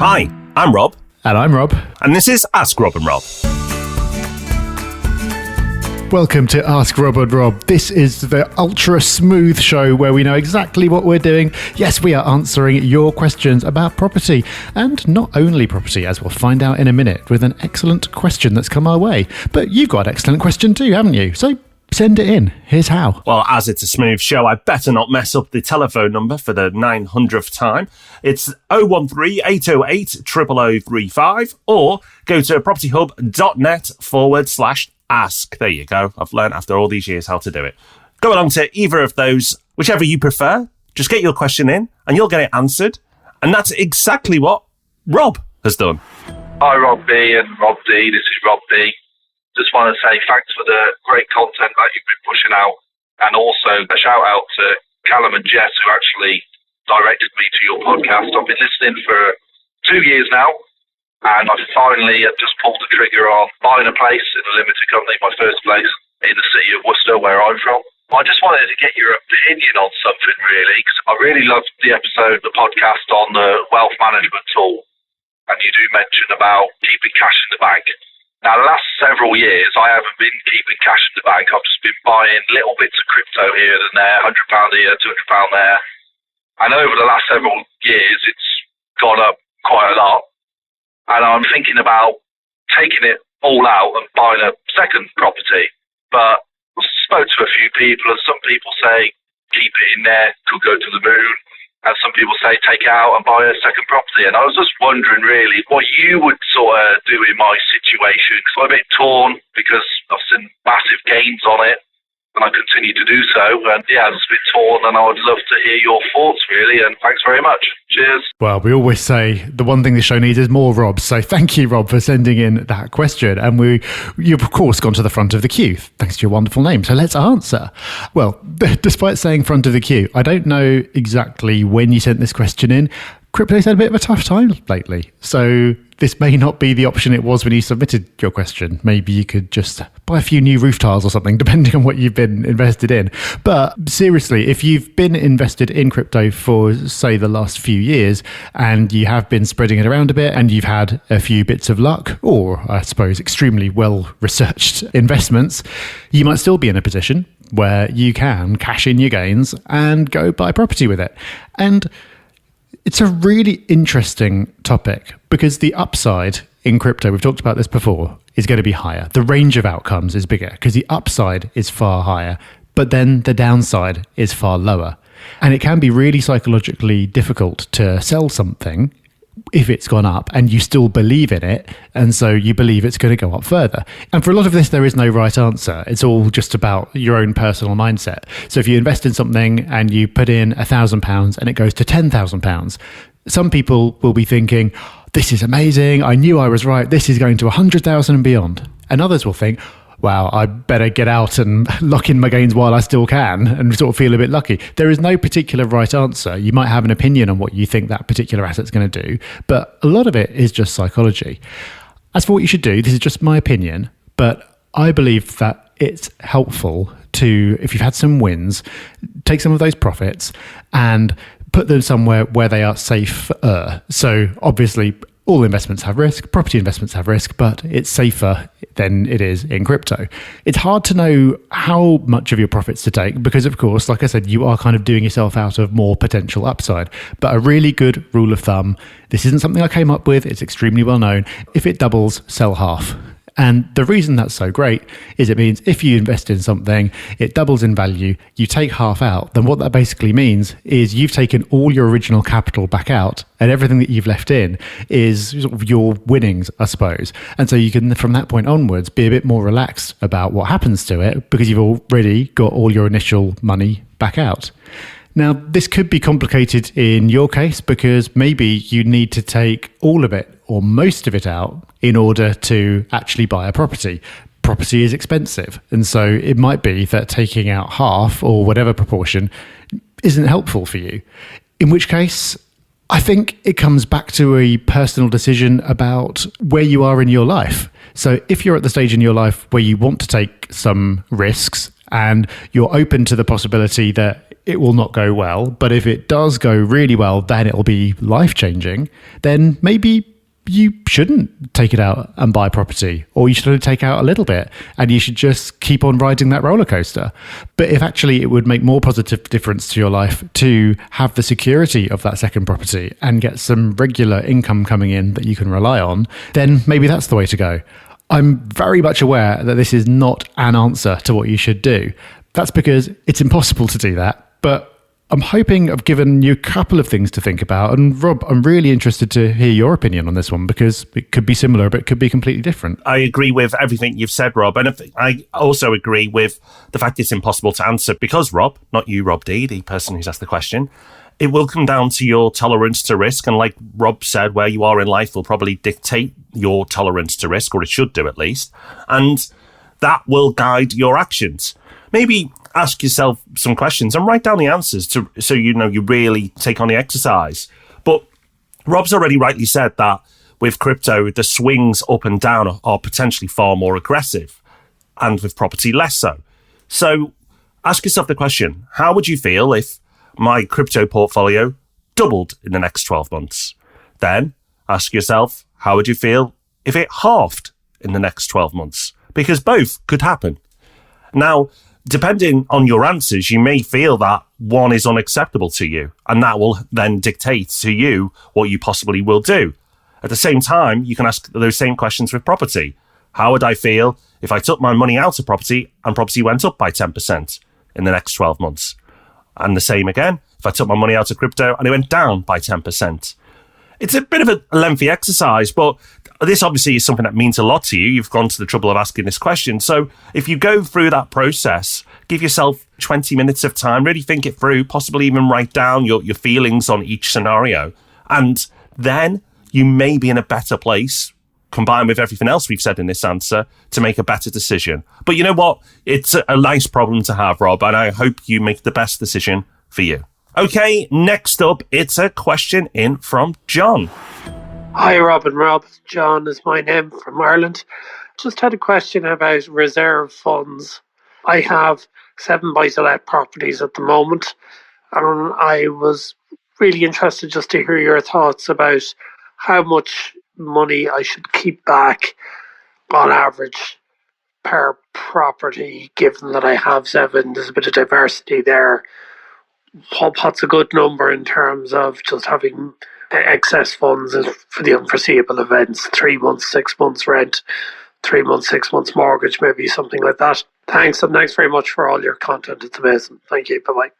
Hi, I'm Rob. And I'm Rob. And this is Ask Rob and Rob. Welcome to Ask Rob and Rob. This is the ultra smooth show where we know exactly what we're doing. Yes, we are answering your questions about property, and not only property, as we'll find out in a minute with an excellent question that's come our way. But you've got an excellent question too, haven't you? So send it in. Here's how. Well, as it's a smooth show, I better not mess up the telephone number for the 900th time. It's 013-808-0035 or go to propertyhub.net/ask. There you go. I've learned after all these years how to do it. Go along to either of those, whichever you prefer. Just get your question in and you'll get it answered. And that's exactly what Rob has done. Hi, Rob B and Rob D. This is Rob B. Just want to say thanks for the great content that you've been pushing out, and also a shout out to Callum and Jess, who actually directed me to your podcast. I've been listening for 2 years now, and I finally just pulled the trigger on buying a place in a limited company, my first place in the city of Worcester, where I'm from. I just wanted to get your opinion on something, really, because I really loved the podcast on the wealth management tool, and you do mention about keeping cash in the bank. Now, the last several years, I haven't been keeping cash in the bank. I've just been buying little bits of crypto here and there, £100 here, £200 there. And over the last several years, it's gone up quite a lot. And I'm thinking about taking it all out and buying a second property. But I spoke to a few people, and some people say keep it in there, could go to the moon. And some people say take it out and buy a second property. And I was just wondering really what you would sort of do in my situation. Because I'm a bit torn because I've seen massive gains on it. And I continue to do so. And yeah, I'm just a bit torn, and I would love to hear your thoughts really. And thanks very much. Cheers. Well, we always say the one thing the show needs is more Robs. So thank you, Rob, for sending in that question. And you've of course gone to the front of the queue, thanks to your wonderful name. So let's answer. Well, despite saying front of the queue, I don't know exactly when you sent this question in. Crypto's had a bit of a tough time lately. So this may not be the option it was when you submitted your question. Maybe you could just buy a few new roof tiles or something, depending on what you've been invested in. But seriously, if you've been invested in crypto for, say, the last few years, and you have been spreading it around a bit, and you've had a few bits of luck, or I suppose extremely well-researched investments, you might still be in a position where you can cash in your gains and go buy property with it. And it's a really interesting topic because the upside in crypto, we've talked about this before, is going to be higher. The range of outcomes is bigger because the upside is far higher, but then the downside is far lower. And it can be really psychologically difficult to sell something if it's gone up and you still believe in it, and so you believe it's going to go up further. And for a lot of this, there is no right answer. It's all just about your own personal mindset. So if you invest in something and you put in £1,000 and it goes to £10,000, some people will be thinking, this is amazing, I knew I was right, this is going to 100,000 and beyond. And others will think, wow, I better get out and lock in my gains while I still can and sort of feel a bit lucky. There is no particular right answer. You might have an opinion on what you think that particular asset's going to do, but a lot of it is just psychology. As for what you should do, this is just my opinion, but I believe that it's helpful to, if you've had some wins, take some of those profits and put them somewhere where they are safer. So obviously, all investments have risk, property investments have risk, but it's safer than it is in crypto. It's hard to know how much of your profits to take because, of course, like I said, you are kind of doing yourself out of more potential upside. But a really good rule of thumb, this isn't something I came up with, it's extremely well known. If it doubles, sell half. And the reason that's so great is it means if you invest in something, it doubles in value, you take half out, then what that basically means is you've taken all your original capital back out and everything that you've left in is sort of your winnings, I suppose. And so you can, from that point onwards, be a bit more relaxed about what happens to it because you've already got all your initial money back out. Now, this could be complicated in your case because maybe you need to take all of it or most of it out in order to actually buy a property. Property is expensive. And so it might be that taking out half or whatever proportion isn't helpful for you. In which case, I think it comes back to a personal decision about where you are in your life. So if you're at the stage in your life where you want to take some risks and you're open to the possibility that it will not go well. But if it does go really well, then it'll be life-changing. Then maybe you shouldn't take it out and buy property, or you should only take out a little bit and you should just keep on riding that roller coaster. But if actually it would make more positive difference to your life to have the security of that second property and get some regular income coming in that you can rely on, then maybe that's the way to go. I'm very much aware that this is not an answer to what you should do. That's because it's impossible to do that. But I'm hoping I've given you a couple of things to think about. And Rob, I'm really interested to hear your opinion on this one, because it could be similar, but it could be completely different. I agree with everything you've said, Rob. And I also agree with the fact it's impossible to answer because, Rob, not you, Rob D, the person who's asked the question, it will come down to your tolerance to risk. And like Rob said, where you are in life will probably dictate your tolerance to risk, or it should do at least. And that will guide your actions. Maybe ask yourself some questions and write down the answers so you know you really take on the exercise. But Rob's already rightly said that with crypto, the swings up and down are potentially far more aggressive, and with property less so. So ask yourself the question, how would you feel if my crypto portfolio doubled in the next 12 months? Then ask yourself, how would you feel if it halved in the next 12 months? Because both could happen. Now, depending on your answers, you may feel that one is unacceptable to you, and that will then dictate to you what you possibly will do. At the same time, you can ask those same questions with property. How would I feel if I took my money out of property and property went up by 10% in the next 12 months? And the same again, if I took my money out of crypto and it went down by 10%. It's a bit of a lengthy exercise, but this obviously is something that means a lot to you. You've gone to the trouble of asking this question. So if you go through that process, give yourself 20 minutes of time, really think it through, possibly even write down your feelings on each scenario. And then you may be in a better place, combined with everything else we've said in this answer, to make a better decision. But you know what? It's a nice problem to have, Rob, and I hope you make the best decision for you. Okay, next up, it's a question in from John. Hi, Rob and Rob. John is my name, from Ireland. Just had a question about reserve funds. I have 7 buy-to-let properties at the moment, and I was really interested just to hear your thoughts about how much money I should keep back on average per property, given that I have 7. There's a bit of diversity there. What's a good number in terms of just having excess funds for the unforeseeable events? 3 months, 6 months rent, 3 months, 6 months mortgage, maybe something like that. Thanks, and thanks very much for all your content. It's amazing. Thank you. Bye-bye.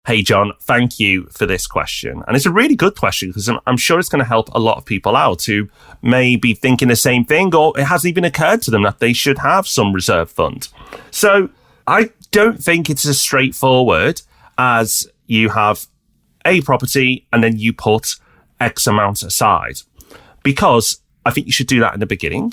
Hey, John, thank you for this question. And it's a really good question because I'm sure it's going to help a lot of people out who may be thinking the same thing, or it hasn't even occurred to them that they should have some reserve fund. So I don't think it's as straightforward as you have a property and then you put X amount aside, because I think you should do that in the beginning,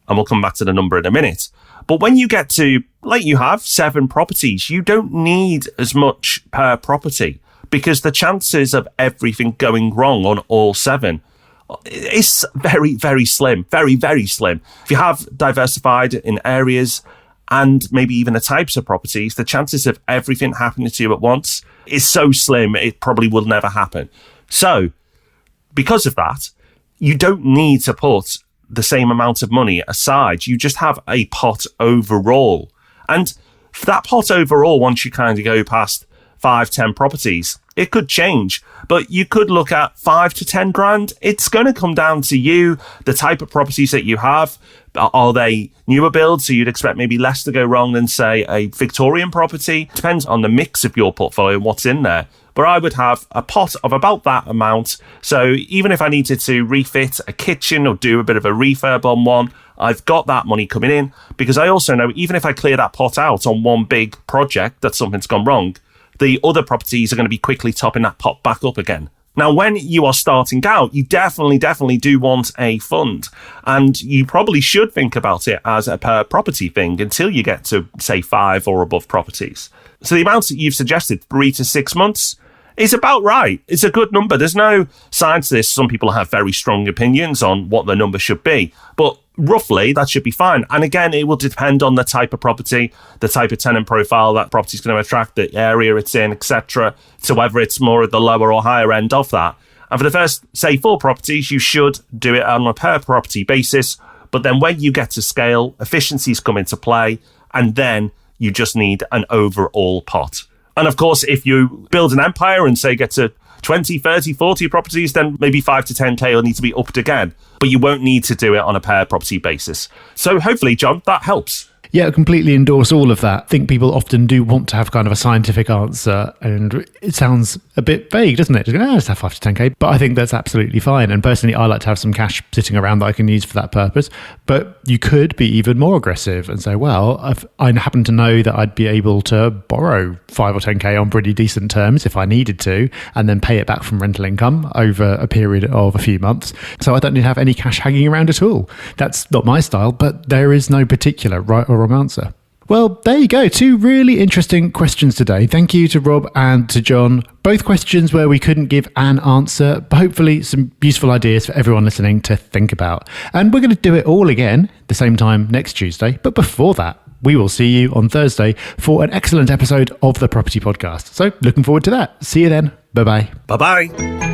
and we'll come back to the number in a minute. But when you get to, like you have, 7 properties, you don't need as much per property, because the chances of everything going wrong on all 7 is very, very slim. Very, very slim. If you have diversified in areas and maybe even the types of properties, the chances of everything happening to you at once is so slim, it probably will never happen. So, because of that, you don't need to put the same amount of money aside. You just have a pot overall. And for that pot overall, once you kind of go past 5-10 properties, it could change, but you could look at 5 to 10 grand. It's going to come down to you, the type of properties that you have. Are they newer builds? So you'd expect maybe less to go wrong than, say, a Victorian property. Depends on the mix of your portfolio and what's in there. But I would have a pot of about that amount. So even if I needed to refit a kitchen or do a bit of a refurb on one, I've got that money coming in, because I also know even if I clear that pot out on one big project that something's gone wrong, the other properties are going to be quickly topping that pot back up again. Now, when you are starting out, you definitely do want a fund, and you probably should think about it as a per property thing until you get to, say, 5 or above properties. So the amount that you've suggested, 3 to 6 months, is about right. It's a good number. There's no science to this. Some people have very strong opinions on what the number should be, but roughly that should be fine. And again, it will depend on the type of property, the type of tenant profile that property is going to attract, the area it's in, etc. So whether it's more at the lower or higher end of that. And for the first, say, 4 properties, you should do it on a per property basis. But then when you get to scale, efficiencies come into play, and then you just need an overall pot. And of course, if you build an empire and say get to 20, 30, 40 properties, then maybe 5 to 10K will need to be upped again. But you won't need to do it on a per property basis. So hopefully, John, that helps. Yeah, I completely endorse all of that. I think people often do want to have kind of a scientific answer, and it sounds a bit vague, doesn't it? Just have 5 to 10K. But I think that's absolutely fine. And personally, I like to have some cash sitting around that I can use for that purpose. But you could be even more aggressive and say, well, if I happen to know that I'd be able to borrow 5 or 10K on pretty decent terms if I needed to, and then pay it back from rental income over a period of a few months. So I don't need to have any cash hanging around at all. That's not my style, but there is no particular right or wrong answer. Well, there you go. 2 really interesting questions today. Thank you to Rob and to John. Both questions where we couldn't give an answer, but hopefully some useful ideas for everyone listening to think about. And we're going to do it all again the same time next Tuesday. But before that, we will see you on Thursday for an excellent episode of the Property Podcast. So looking forward to that. See you then. Bye-bye. Bye-bye.